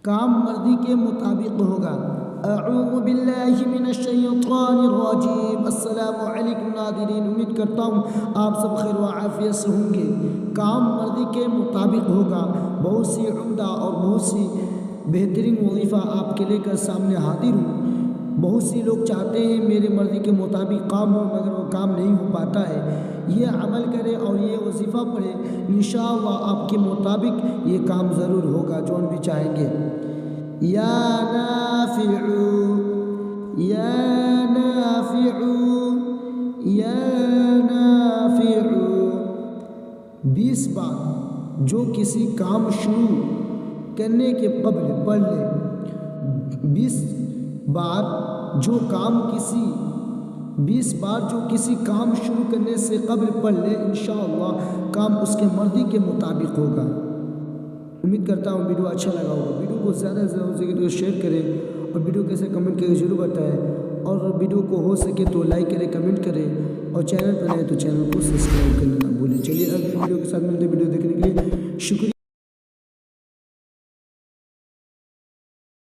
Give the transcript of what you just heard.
काम मर्दी के मुताबिक होगा। अऊज़ु बिल्लाहि मिनश शैतानिर रजीम। अस्सलामु अलैकुम नाज़रीन, उम्मीद करता हूँ आप सब खैर व आफियत से होंगे। काम मर्दी के मुताबिक होगा। बहुत सी उम्दा और बहुत सी बेहतरीन वजीफ़ा आपके लेकर सामने हाजिर हूँ। बहुत सी लोग चाहते हैं मेरे मर्ज़ी के मुताबिक काम हो, मगर वो काम नहीं हो पाता है। ये अमल करें और ये वजीफ़ा पढ़ें, इंशाअल्लाह आपके मुताबिक ये काम ज़रूर होगा जो भी चाहेंगे। या नाफ़िउ या नाफ़िउ या नाफ़िउ 20 बार जो किसी काम शुरू करने के कब्ल पढ़ ले। 20 बार जो किसी काम शुरू करने से कब्ल पढ़ ले, इंशाअल्लाह काम उसके मर्ज़ी के मुताबिक होगा। उम्मीद करता हूँ वीडियो अच्छा लगा होगा। वीडियो को ज़्यादा से ज़्यादा शेयर करें और वीडियो कैसे कमेंट करके ज़रूर बताएं, और वीडियो को हो सके तो लाइक करें, कमेंट करें, और चैनल पर आए तो चैनल को सब्सक्राइब करना ना भूलें। चलिए अगली वीडियो के साथ मिलते हैं। वीडियो देखने के लिए शुक्रिया।